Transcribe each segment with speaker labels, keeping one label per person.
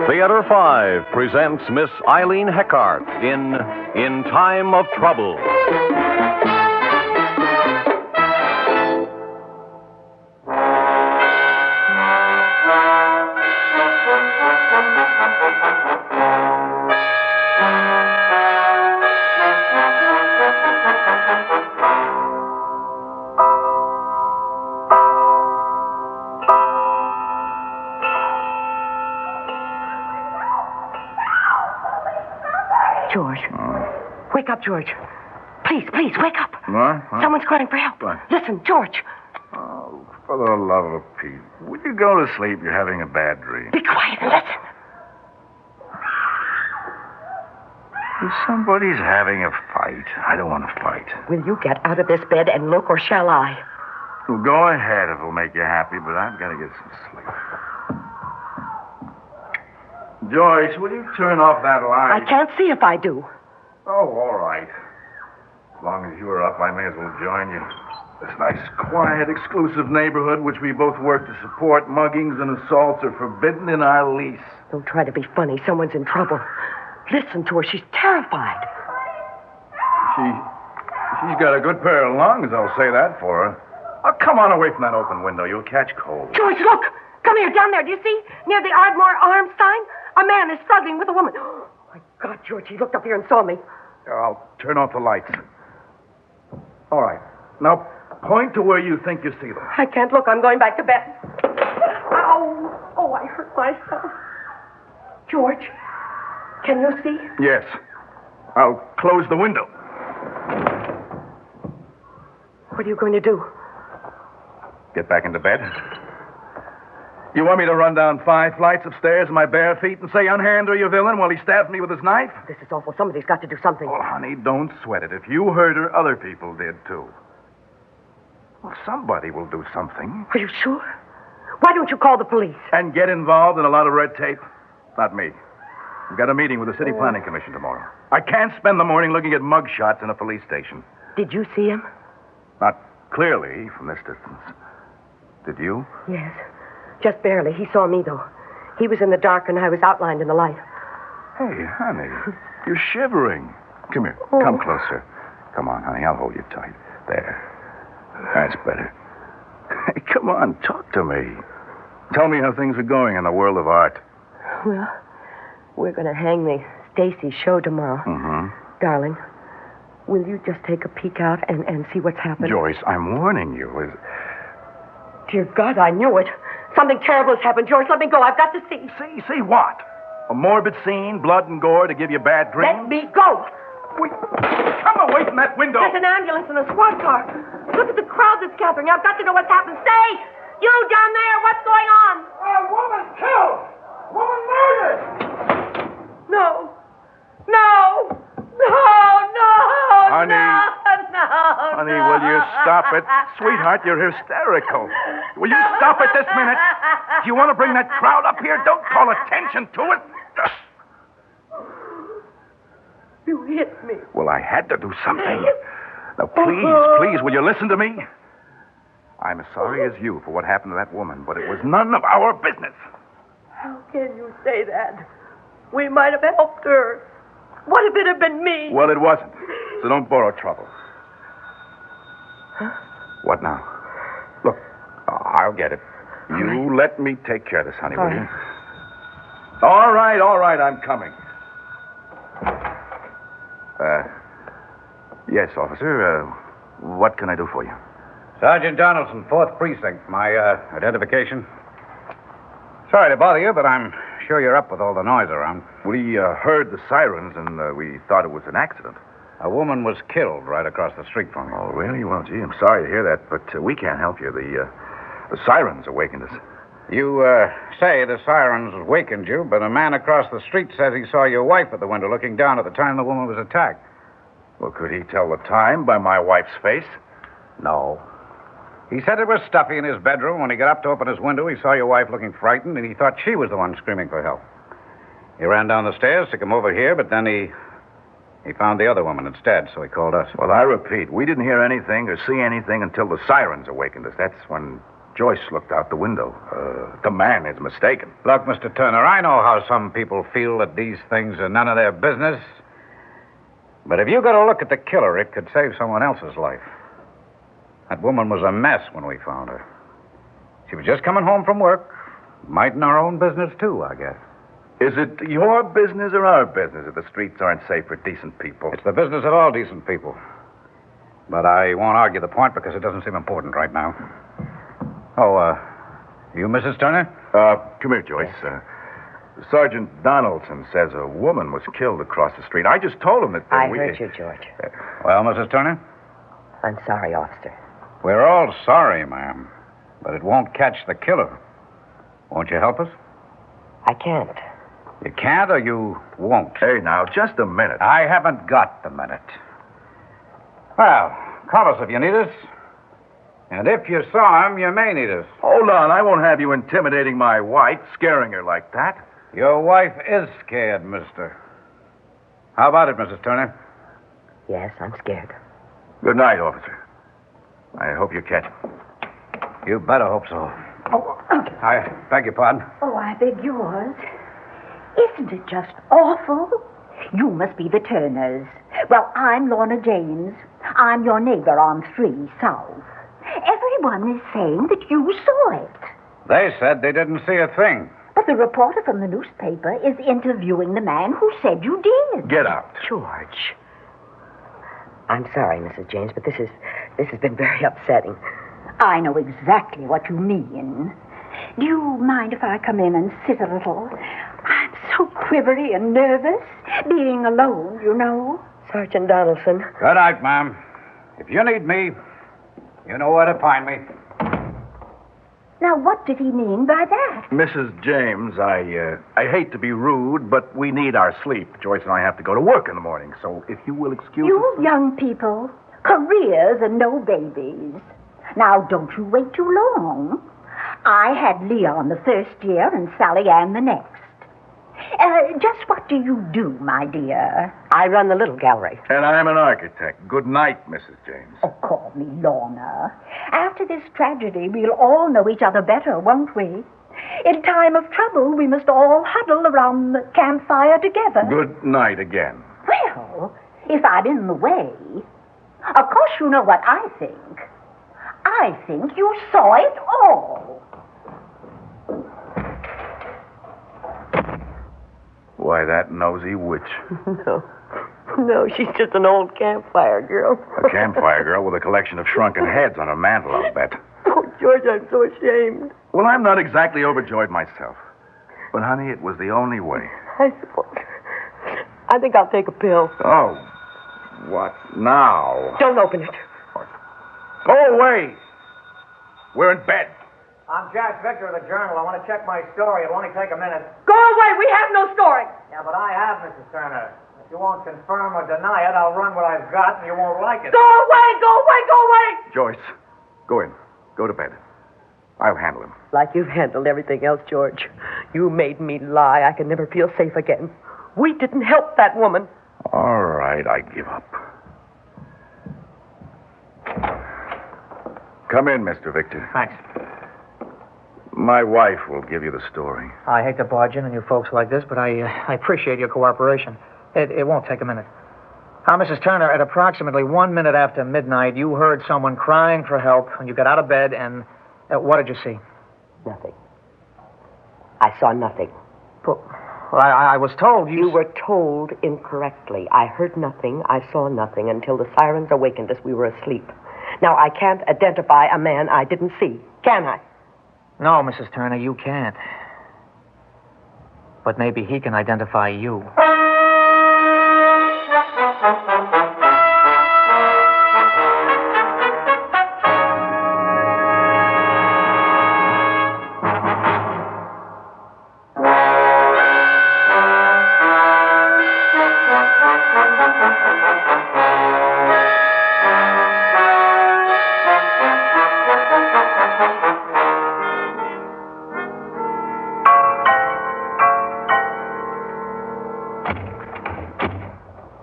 Speaker 1: Theater 5 presents Miss Eileen Heckart in Time of Trouble.
Speaker 2: George. Wake up, George. Please, wake up.
Speaker 3: What?
Speaker 2: Someone's crying for help.
Speaker 3: What?
Speaker 2: Listen, George.
Speaker 3: Oh, for the love of Pete. Will you go to sleep? You're having a bad dream.
Speaker 2: Be quiet and listen.
Speaker 3: Somebody's having a fight. I don't want to fight.
Speaker 2: Will you get out of this bed and look, or shall I?
Speaker 3: Well, go ahead if it'll make you happy, but I've got to get some sleep. Joyce, will you turn off that light?
Speaker 2: I can't see if I do.
Speaker 3: Oh, all right. As long as you're up, I may as well join you. This nice, quiet, exclusive neighborhood which we both work to support, muggings and assaults are forbidden in our lease.
Speaker 2: Don't try to be funny. Someone's in trouble. Listen to her. She's terrified.
Speaker 3: She's got a good pair of lungs, I'll say that for her. Oh, come on away from that open window. You'll catch cold.
Speaker 2: George, look. Come here, down there. Do you see? Near the Ardmore Arms sign? A man is struggling with a woman. Oh, my God, George, he looked up here and saw me.
Speaker 3: I'll turn off the lights. All right. Now, point to where you think you see them.
Speaker 2: I can't look. I'm going back to bed. Ow. Oh, I hurt myself. George, can you see?
Speaker 3: Yes. I'll close the window.
Speaker 2: What are you going to do?
Speaker 3: Get back into bed. You want me to run down 5 flights of stairs in my bare feet and say, unhand her, you villain, while he stabs me with his knife?
Speaker 2: This is awful. Somebody's got to do something.
Speaker 3: Oh, honey, don't sweat it. If you hurt her, other people did, too. Well, somebody will do something.
Speaker 2: Are you sure? Why don't you call the police?
Speaker 3: And get involved in a lot of red tape? Not me. We've got a meeting with the City Planning Commission tomorrow. I can't spend the morning looking at mug shots in a police station.
Speaker 2: Did you see him?
Speaker 3: Not clearly from this distance. Did you?
Speaker 2: Yes. Just barely. He saw me, though. He was in the dark, and I was outlined in the light.
Speaker 3: Hey, honey, you're shivering. Come here.
Speaker 2: Oh.
Speaker 3: Come closer. Come on, honey. I'll hold you tight. There. That's better. Hey, come on. Talk to me. Tell me how things are going in the world of art.
Speaker 2: Well, we're going to hang the Stacy show tomorrow.
Speaker 3: Mm-hmm.
Speaker 2: Darling, will you just take a peek out and see what's happened?
Speaker 3: Joyce, I'm warning you.
Speaker 2: Dear God, I knew it. Something terrible has happened. George, let me go. I've got to see.
Speaker 3: See what? A morbid scene, blood and gore to give you bad dreams?
Speaker 2: Let me go.
Speaker 3: Wait, come away from that window.
Speaker 2: There's an ambulance and a squad car. Look at the crowd that's gathering. I've got to know what's happened. Stay! You down there, what's going on?
Speaker 3: A woman killed! Woman murdered!
Speaker 2: No. No!
Speaker 3: Honey.
Speaker 2: No!
Speaker 3: Honey, will you stop it? Sweetheart, you're hysterical. Will you stop it this minute? Do you want to bring that crowd up here? Don't call attention to it.
Speaker 2: You hit me.
Speaker 3: Well, I had to do something. Now, please, will you listen to me? I'm as sorry as you for what happened to that woman, but it was none of our business.
Speaker 2: How can you say that? We might have helped her. What if it had been me?
Speaker 3: Well, it wasn't. So don't borrow trouble.
Speaker 2: Huh?
Speaker 3: What now? Look, I'll get it. You let me take care of this, honey, will you? All right, I'm coming. Yes, officer. What can I do for you?
Speaker 4: Sergeant Donaldson, 4th Precinct. My identification. Sorry to bother you, but I'm sure you're up with all the noise around.
Speaker 3: We heard the sirens, and we thought it was an accident.
Speaker 4: A woman was killed right across the street from you.
Speaker 3: Oh, really? Well, gee, I'm sorry to hear that, but we can't help you. The sirens awakened us.
Speaker 4: You say the sirens wakened you, but a man across the street says he saw your wife at the window looking down at the time the woman was attacked.
Speaker 3: Well, could he tell the time by my wife's face?
Speaker 4: No. He said it was stuffy in his bedroom. When he got up to open his window, he saw your wife looking frightened, and he thought she was the one screaming for help. He ran down the stairs to come over here, but then he found the other woman instead, so he called us.
Speaker 3: Well, I repeat, we didn't hear anything or see anything until the sirens awakened us. That's when Joyce looked out the window. The man is mistaken.
Speaker 4: Look, Mr. Turner, I know how some people feel that these things are none of their business. But if you got a look at the killer, it could save someone else's life. That woman was a mess when we found her. She was just coming home from work. Minding our own business, too, I guess.
Speaker 3: Is it your business or our business that the streets aren't safe for decent people?
Speaker 4: It's the business of all decent people. But I won't argue the point because it doesn't seem important right now. Oh, you Mrs. Turner?
Speaker 3: Come here, Joyce. Sergeant Donaldson says a woman was killed across the street. I just told him that...
Speaker 5: I heard you, George.
Speaker 4: Well, Mrs. Turner?
Speaker 5: I'm sorry, officer.
Speaker 4: We're all sorry, ma'am. But it won't catch the killer. Won't you help us?
Speaker 5: I can't.
Speaker 4: You can't or you won't?
Speaker 3: Hey, now, just a minute.
Speaker 4: I haven't got the minute. Well, call us if you need us. And if you saw him, you may need us.
Speaker 3: Hold on. I won't have you intimidating my wife, scaring her like that.
Speaker 4: Your wife is scared, mister. How about it, Mrs. Turner?
Speaker 5: Yes, I'm scared.
Speaker 3: Good night, officer. I hope you catch him.
Speaker 4: You better hope so.
Speaker 2: Oh,
Speaker 4: I beg your pardon.
Speaker 2: oh, I beg yours. Isn't it just awful?
Speaker 6: You must be the Turners. Well, I'm Lorna James. I'm your neighbor on 3 South. Everyone is saying that you saw it.
Speaker 4: They said they didn't see a thing.
Speaker 6: But the reporter from the newspaper is interviewing the man who said you did.
Speaker 3: Get out.
Speaker 5: George. I'm sorry, Mrs. James, but this has been very upsetting.
Speaker 6: I know exactly what you mean. Do you mind if I come in and sit a little? I'm so quivery and nervous, being alone, you know.
Speaker 5: Sergeant Donaldson.
Speaker 4: Good night, ma'am. If you need me, you know where to find me.
Speaker 6: Now, what did he mean by that?
Speaker 3: Mrs. James, I hate to be rude, but we need our sleep. Joyce and I have to go to work in the morning, so if you will excuse
Speaker 6: You
Speaker 3: us...
Speaker 6: young people, careers and no babies. Now, don't you wait too long. I had Leon the first year and Sally Ann the next. Just what do you do, my dear?
Speaker 5: I run the little gallery.
Speaker 3: And I'm an architect. Good night, Mrs. James.
Speaker 6: Oh, call me Lorna. After this tragedy, we'll all know each other better, won't we? In time of trouble, we must all huddle around the campfire together.
Speaker 3: Good night again.
Speaker 6: Well, if I'm in the way, of course you know what I think. I think you saw it all.
Speaker 3: Why, that nosy witch.
Speaker 5: No, she's just an old campfire girl.
Speaker 3: A campfire girl with a collection of shrunken heads on her mantle, I'll bet.
Speaker 5: Oh, George, I'm so ashamed.
Speaker 3: Well, I'm not exactly overjoyed myself. But, honey, it was the only way.
Speaker 5: I suppose. I think I'll take a pill.
Speaker 3: Oh, what now?
Speaker 5: Don't open it.
Speaker 3: Go away. We're in bed.
Speaker 7: I'm Jack Victor of the Journal. I want to check my story. It'll only take a minute.
Speaker 2: Go away. We have no story.
Speaker 7: Yeah, but I have, Mrs. Turner. If you won't confirm or deny it, I'll run what I've got, and you won't like it.
Speaker 2: Go away. Go away. Go away.
Speaker 3: Joyce, go in. Go to bed. I'll handle him.
Speaker 5: Like you've handled everything else, George. You made me lie. I can never feel safe again. We didn't help that woman.
Speaker 3: All right, I give up. Come in, Mr. Victor.
Speaker 7: Thanks.
Speaker 3: My wife will give you the story.
Speaker 7: I hate to barge in on you folks like this, but I appreciate your cooperation. It won't take a minute. Now, Mrs. Turner, at approximately 1 minute after midnight, you heard someone crying for help, and you got out of bed, and what did you see?
Speaker 5: Nothing. I saw nothing.
Speaker 7: Well, I was told
Speaker 5: You were told incorrectly. I heard nothing. I saw nothing until the sirens awakened us. We were asleep. Now, I can't identify a man I didn't see, can I?
Speaker 7: No, Mrs. Turner, you can't. But maybe he can identify you.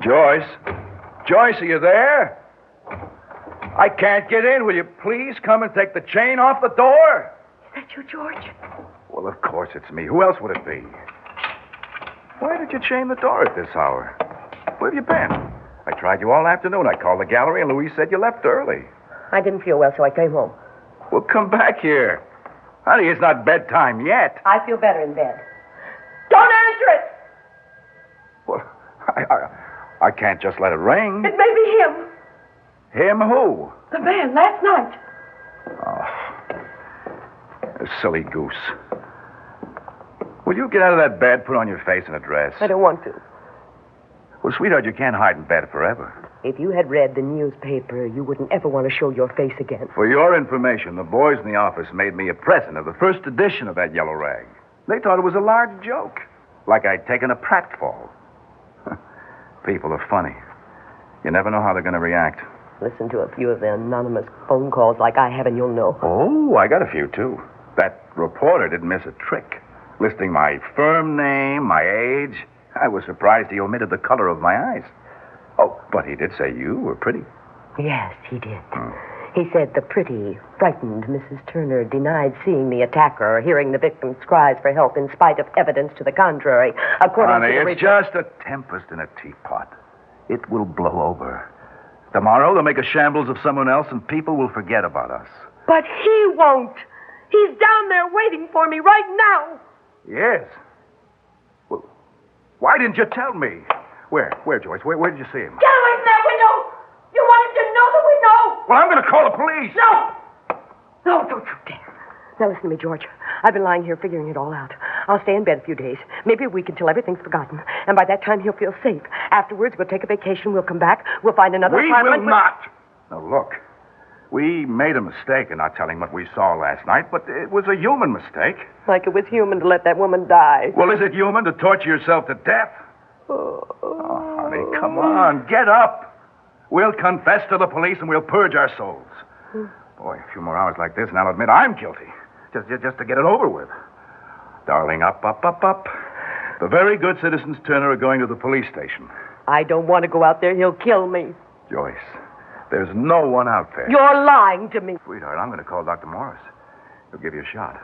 Speaker 3: Joyce? Joyce, are you there? I can't get in. Will you please come and take the chain off the door?
Speaker 2: Is that you, George?
Speaker 3: Well, of course it's me. Who else would it be? Why did you chain the door at this hour? Where have you been? I tried you all afternoon. I called the gallery, and Louise said you left early.
Speaker 5: I didn't feel well, so I came home.
Speaker 3: Well, come back here. Honey, it's not bedtime yet.
Speaker 5: I feel better in bed.
Speaker 2: Don't answer it!
Speaker 3: Well, I can't just let it ring.
Speaker 2: It may be him.
Speaker 3: Him who?
Speaker 2: The man, last night.
Speaker 3: Oh, a silly goose. Will you get out of that bed, put on your face and a dress?
Speaker 5: I don't want to.
Speaker 3: Well, sweetheart, you can't hide in bed forever.
Speaker 5: If you had read the newspaper, you wouldn't ever want to show your face again.
Speaker 3: For your information, the boys in the office made me a present of the first edition of that yellow rag. They thought it was a large joke, like I'd taken a pratfall. People are funny. You never know how they're going to react.
Speaker 5: Listen to a few of the anonymous phone calls like I have, and you'll know.
Speaker 3: Oh, I got a few, too. That reporter didn't miss a trick. Listing my firm name, my age. I was surprised he omitted the color of my eyes. Oh, but he did say you were pretty.
Speaker 5: Yes, he did. He said the pretty, frightened Mrs. Turner denied seeing the attacker or hearing the victim's cries for help in spite of evidence to the contrary. According
Speaker 3: Honey,
Speaker 5: to the
Speaker 3: it's just a tempest in a teapot. It will blow over. Tomorrow they'll make a shambles of someone else and people will forget about us.
Speaker 2: But he won't. He's down there waiting for me right now.
Speaker 3: Yes. Well, why didn't you tell me? Where, Joyce? Where did you see him?
Speaker 2: Get away from that window! You wanted to know that we know!
Speaker 3: Well, I'm going to call the police.
Speaker 2: No!
Speaker 5: No, don't you dare. Now listen to me, George. I've been lying here figuring it all out. I'll stay in bed a few days, maybe a week until everything's forgotten. And by that time, he'll feel safe. Afterwards, we'll take a vacation, we'll come back, we'll find another
Speaker 3: We
Speaker 5: apartment.
Speaker 3: will not. Now, look. We made a mistake in not telling what we saw last night, but it was a human mistake.
Speaker 5: Like it was human to let that woman die.
Speaker 3: Well, is it human to torture yourself to death? Oh, honey, come on. Get up. We'll confess to the police and we'll purge our souls. Boy, a few more hours like this, and I'll admit I'm guilty. Just to get it over with. Darling, up. The very good citizens Turner are going to the police station.
Speaker 5: I don't want to go out there. He'll kill me.
Speaker 3: Joyce, there's no one out there.
Speaker 5: You're lying to me.
Speaker 3: Sweetheart, I'm going to call Dr. Morris. He'll give you a shot.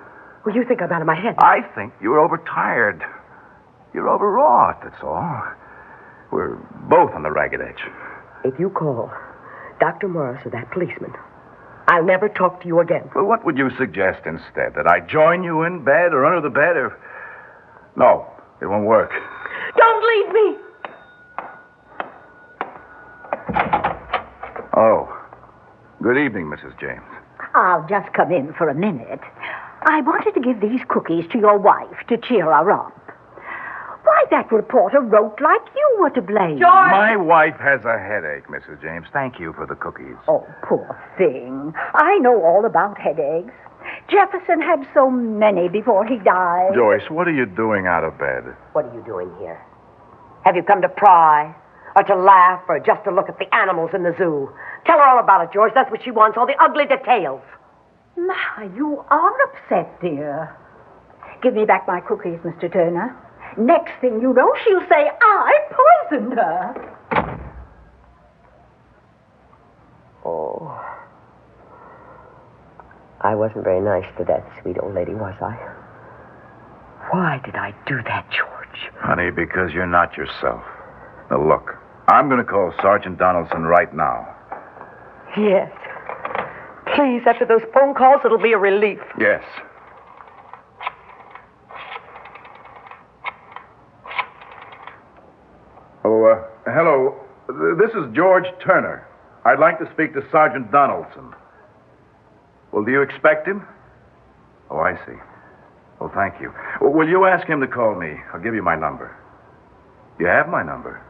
Speaker 5: Well, you think I'm out of my head.
Speaker 3: I think you're overtired. You're overwrought, that's all. We're both on the ragged edge.
Speaker 5: If you call Dr. Morris or that policeman, I'll never talk to you again.
Speaker 3: Well, what would you suggest instead? That I join you in bed or under the bed or... No, it won't work.
Speaker 2: Don't leave me!
Speaker 3: Oh. Good evening, Mrs. James.
Speaker 6: I'll just come in for a minute. I wanted to give these cookies to your wife to cheer her up. Why, that reporter wrote like you were to blame.
Speaker 2: George!
Speaker 3: My wife has a headache, Mrs. James. Thank you for the cookies.
Speaker 6: Oh, poor thing. I know all about headaches. Jefferson had so many before he died.
Speaker 3: Joyce, what are you doing out of bed?
Speaker 5: What are you doing here? Have you come to pry? Or to laugh? Or just to look at the animals in the zoo? Tell her all about it, George. That's what she wants, all the ugly details.
Speaker 6: My, you are upset, dear. Give me back my cookies, Mr. Turner. Next thing you know, she'll say I poisoned her.
Speaker 5: Oh. I wasn't very nice to that sweet old lady, was I? Why did I do that, George?
Speaker 3: Honey, because you're not yourself. Now, look, I'm going to call Sergeant Donaldson right now.
Speaker 5: Yes. Please, after those phone calls, it'll be a relief.
Speaker 3: Yes. Oh, hello. This is George Turner. I'd like to speak to Sergeant Donaldson. Well, do you expect him? Oh, I see. Well, thank you. Well, will you ask him to call me? I'll give you my number. You have my number.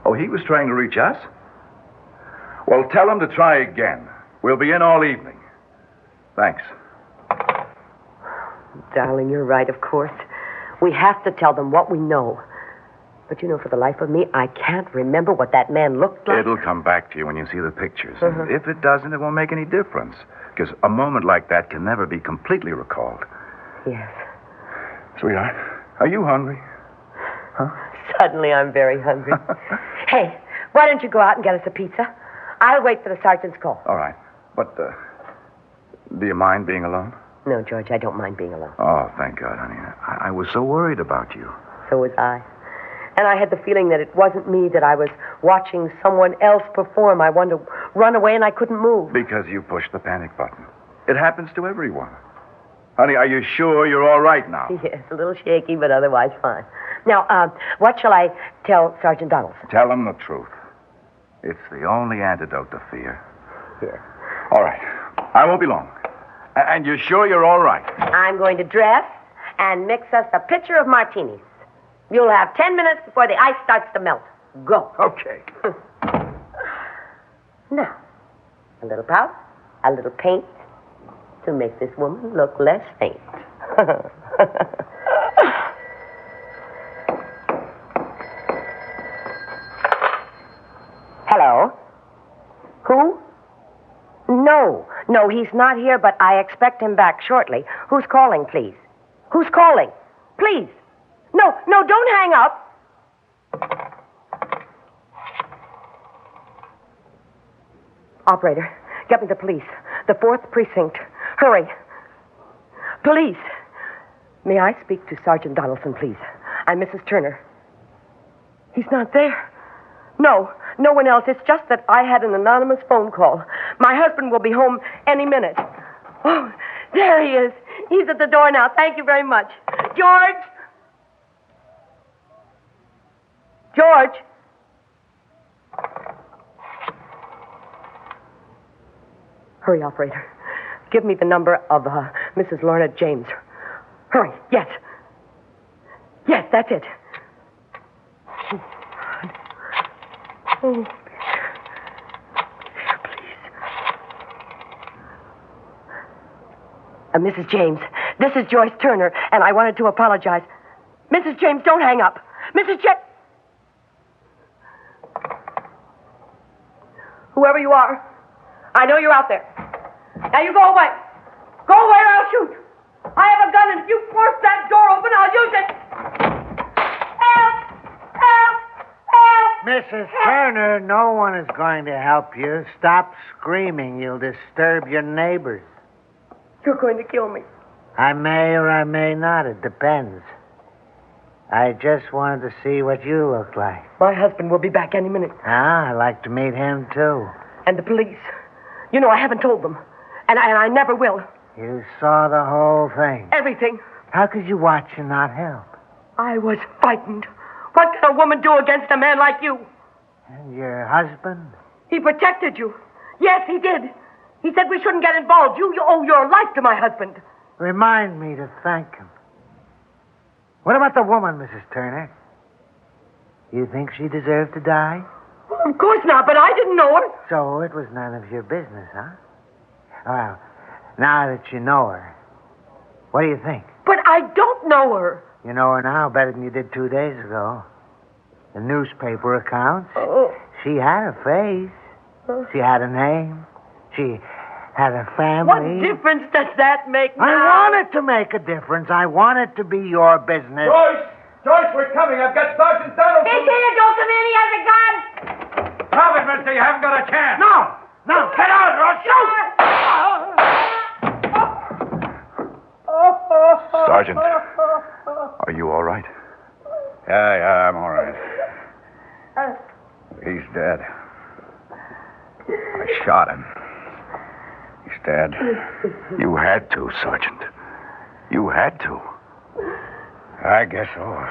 Speaker 3: Oh, he was trying to reach us? Well, tell him to try again. We'll be in all evening. Thanks.
Speaker 5: Darling, you're right, of course. We have to tell them what we know. But you know, for the life of me, I can't remember what that man looked like.
Speaker 3: It'll come back to you when you see the pictures. And if it doesn't, it won't make any difference. Because a moment like that can never be completely recalled.
Speaker 5: Yes.
Speaker 3: Sweetheart, are you hungry? Huh?
Speaker 5: Suddenly, I'm very hungry. Hey, why don't you go out and get us a pizza? I'll wait for the sergeant's call.
Speaker 3: All right. But, do you mind being alone?
Speaker 5: No, George, I don't mind being alone.
Speaker 3: Oh, thank God, honey. I was so worried about you.
Speaker 5: So was I. And I had the feeling that it wasn't me, that I was watching someone else perform. I wanted to run away and I couldn't move.
Speaker 3: Because you pushed the panic button. It happens to everyone. Honey, are you sure you're all right now?
Speaker 5: Yes, a little shaky, but otherwise fine. Now, what shall I tell Sergeant Donaldson?
Speaker 3: Tell him the truth. It's the only antidote to fear.
Speaker 5: Yes.
Speaker 3: All right. I won't be long. And you're sure you're all right?
Speaker 5: I'm going to dress and mix us a pitcher of martinis. You'll have 10 minutes before the ice starts to melt. Go.
Speaker 3: Okay.
Speaker 5: Now, a little powder, a little paint to make this woman look less faint. Hello? Who? No, he's not here, but I expect him back shortly. Who's calling, please? Who's calling? Please. No, don't hang up. Operator, get me the police. The 4th precinct. Hurry. Police. May I speak to Sergeant Donaldson, please? I'm Mrs. Turner. He's not there. No one else. It's just that I had an anonymous phone call. My husband will be home any minute. Oh, there he is. He's at the door now. Thank you very much. George! George! Hurry, operator. Give me the number of Mrs. Lorna James. Hurry. Yes. Yes, that's it. Oh, please. Mrs. James, this is Joyce Turner, and I wanted to apologize. Mrs. James, don't hang up. Mrs. James. Whoever you are, I know you're out there. Now you go away. Go away or I'll shoot. I have a gun, and if you force that door open, I'll use it. Help! Help! Help!
Speaker 8: Mrs. Turner, no one is going to help you. Stop screaming. You'll disturb your neighbors.
Speaker 5: You're going to kill me.
Speaker 8: I may or I may not. It depends. I just wanted to see what you look like.
Speaker 5: My husband will be back any minute.
Speaker 8: Ah, I'd like to meet him, too.
Speaker 5: And the police. You know, I haven't told them. And I never will.
Speaker 8: You saw the whole thing.
Speaker 5: Everything.
Speaker 8: How could you watch and not help?
Speaker 5: I was frightened. What can a woman do against a man like you?
Speaker 8: And your husband?
Speaker 5: He protected you. Yes, he did. He said we shouldn't get involved. You owe your life to my husband.
Speaker 8: Remind me to thank him. What about the woman, Mrs. Turner? You think she deserved to die?
Speaker 5: Well, of course not, but I didn't know her.
Speaker 8: So it was none of your business, huh? Well, now that you know her, what do you think?
Speaker 5: But I don't know her.
Speaker 8: You know her now better than you did 2 days ago. The newspaper accounts.
Speaker 5: Oh.
Speaker 8: She had a face. She had a name. She had a family.
Speaker 5: What difference does that make now?
Speaker 8: I want it to make a difference. I want it to be your business.
Speaker 3: Joyce, we're coming. I've got Sergeant Donaldson.
Speaker 5: He's here. Don't come in. He has a gun.
Speaker 4: Stop it, mister. You haven't got a chance.
Speaker 8: No, get out or I'll shoot.
Speaker 3: Sergeant, are you all right?
Speaker 4: Yeah, I'm all right. He's dead. I shot him. He's dead.
Speaker 3: You had to, Sergeant. You had to.
Speaker 4: I guess so.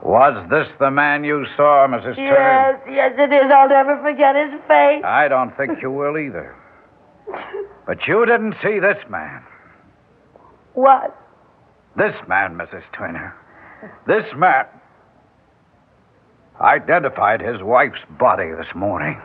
Speaker 4: Was this the man you saw, Mrs. Turner?
Speaker 5: Yes, it is. I'll never forget his face.
Speaker 4: I don't think you will either. But you didn't see this man.
Speaker 5: What?
Speaker 4: This man, Mrs. Turner. This man identified his wife's body this morning.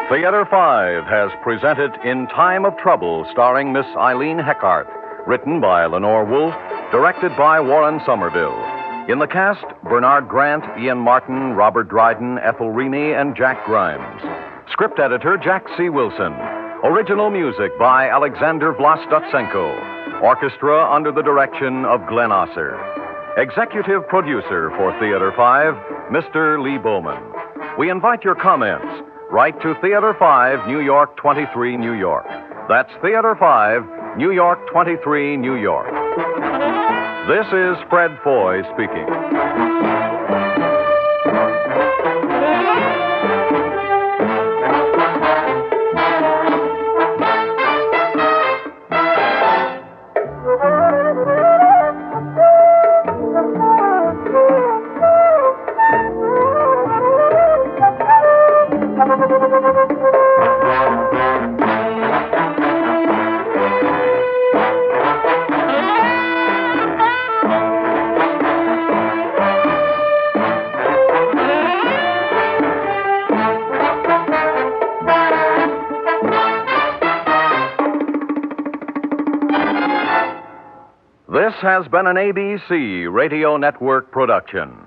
Speaker 1: Theater 5 has presented In Time of Trouble, starring Miss Eileen Heckart. Written by Lenore Wolfe, directed by Warren Somerville. In the cast, Bernard Grant, Ian Martin, Robert Dryden, Ethel Reaney, and Jack Grimes. Script editor, Jack C. Wilson. Original music by Alexander Vlastotsenko. Orchestra under the direction of Glenn Osser. Executive producer for Theater 5, Mr. Lee Bowman. We invite your comments. Write to Theater 5, New York 23, New York. That's Theater 5, New York 23, New York. This is Fred Foy speaking. This has been an ABC Radio Network production.